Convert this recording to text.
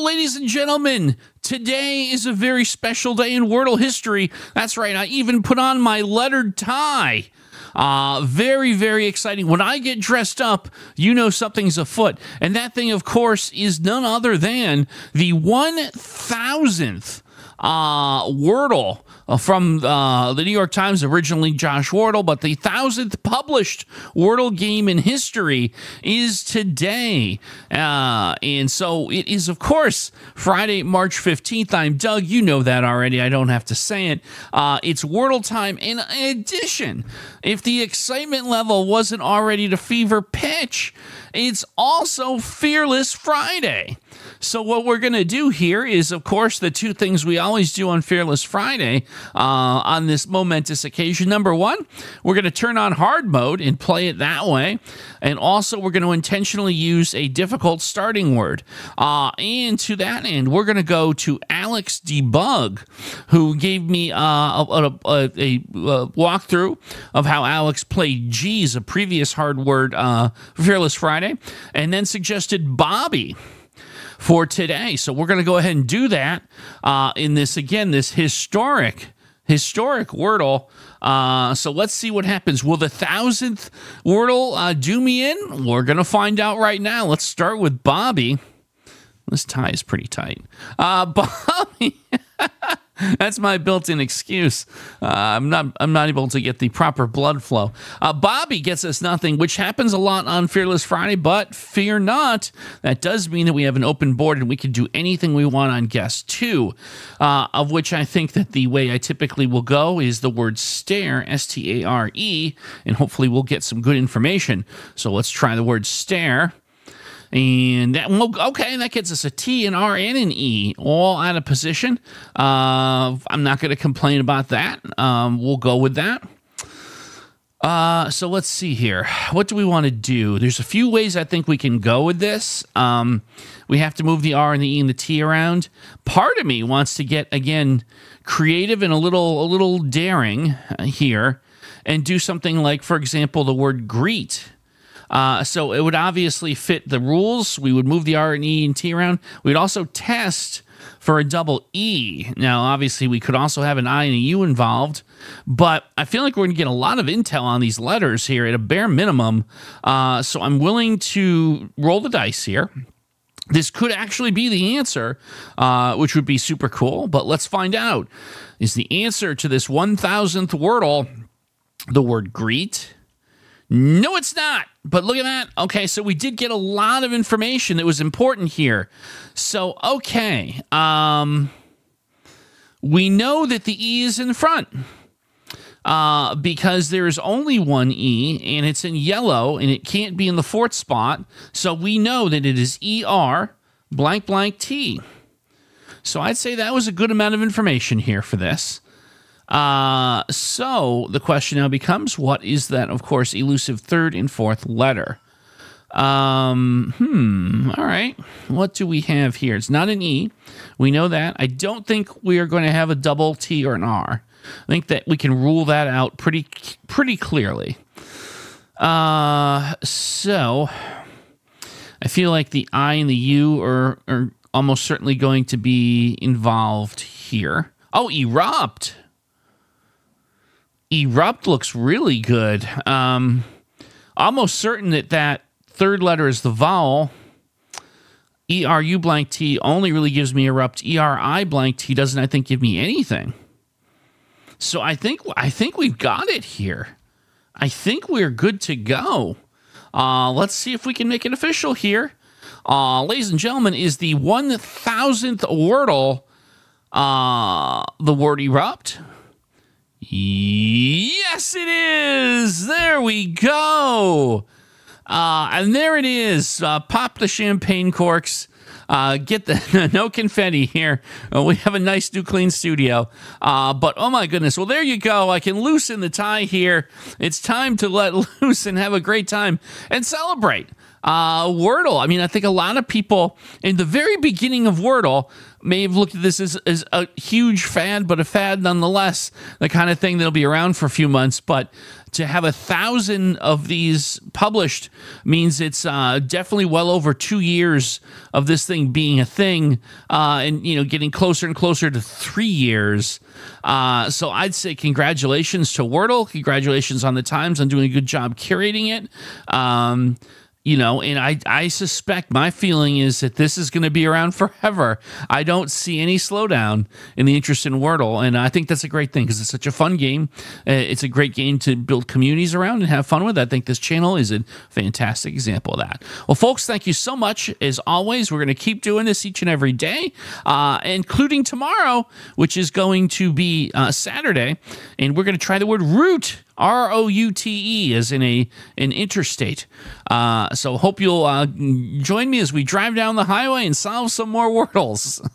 ladies and gentlemen, today is a very special day in Wordle history. That's right, I even put on my lettered tie. Very, very exciting. When I get dressed up, you know something's afoot. And that thing, of course, is none other than the 1000th Wordle from the New York Times, originally Josh Wardle, but the 1000th published Wordle game in history is today. And so it is, of course, Friday, March 15th. I'm Doug. You know that already. I don't have to say it. It's Wordle time. In addition, if the excitement level wasn't already to fever pitch, it's also Fearless Friday. So what we're going to do here is, of course, the two things we always do on Fearless Friday on this momentous occasion. Number one, we're going to turn on hard mode and play it that way. And also, we're going to intentionally use a difficult starting word. And to that end, we're going to go to Alex Debug, who gave me a walkthrough of how Alex played G's, a previous hard word for Fearless Friday, and then suggested Bobby for today. So we're going to go ahead and do that in this, again, this historic Wordle. So let's see what happens. Will the 1000th Wordle do me in? We're going to find out right now. Let's start with Bobby. This tie is pretty tight. Bobby. That's my built-in excuse. I'm not able to get the proper blood flow. Bobby gets us nothing, which happens a lot on Fearless Friday, but fear not. That does mean that we have an open board and we can do anything we want on guess 2, of which I think that the way I typically will go is the word stare, S-T-A-R-E, and hopefully we'll get some good information. So let's try the word stare. And that, okay, that gets us a T, an R, and an E, all out of position. I'm not going to complain about that. We'll go with that. So let's see here. What do we want to do? There's a few ways I think we can go with this. We have to move the R and the E and the T around. Part of me wants to get, again, creative and a little daring here and do something like, for example, the word greet. So it would obviously fit the rules. We would move the R and E and T around. We'd also test for a double E. Now, obviously, we could also have an I and a U involved, but I feel like we're going to get a lot of intel on these letters here at a bare minimum. So I'm willing to roll the dice here. This could actually be the answer, which would be super cool, but let's find out. Is the answer to this 1000th Wordle the word greet? No, it's not. But look at that. Okay, so we did get a lot of information that was important here. So, okay. We know that the E is in front because there is only one E, and it's in yellow, and it can't be in the fourth spot. So we know that it is ER blank blank T. So I'd say that was a good amount of information here for this. So the question now becomes, what is that, of course, elusive third and fourth letter? All right. What do we have here? It's not an E. We know that. I don't think we are going to have a double T or an R. I think that we can rule that out pretty clearly. So I feel like the I and the U are almost certainly going to be involved here. Oh, erupt. Erupt looks really good. Almost certain that third letter is the vowel. ERU blank T only really gives me erupt. ERI blank T doesn't, I think, give me anything. So I think we've got it here. I think we're good to go. Let's see if we can make it official here. Ladies and gentlemen, is the 1000th Wordle the word erupt? Yes, it is. There we go. And there it is. Pop the champagne corks. Get the no confetti here. We have a nice new clean studio. But oh my goodness. Well, there you go. I can loosen the tie here. It's time to let loose and have a great time and celebrate. Wordle. I mean, I think a lot of people in the very beginning of Wordle may have looked at this as a huge fad, but a fad nonetheless, the kind of thing that'll be around for a few months. But to have 1,000 of these published means it's definitely well over 2 years of this thing being a thing, and getting closer and closer to 3 years. So I'd say congratulations to Wordle. Congratulations on the Times on doing a good job curating it. And I suspect, my feeling is that this is going to be around forever. I don't see any slowdown in the interest in Wordle, and I think that's a great thing because it's such a fun game. It's a great game to build communities around and have fun with. I think this channel is a fantastic example of that. Well, folks, thank you so much. As always, we're going to keep doing this each and every day, including tomorrow, which is going to be Saturday, and we're going to try the word route. ROUTE, as in an interstate. So hope you'll join me as we drive down the highway and solve some more Wordles.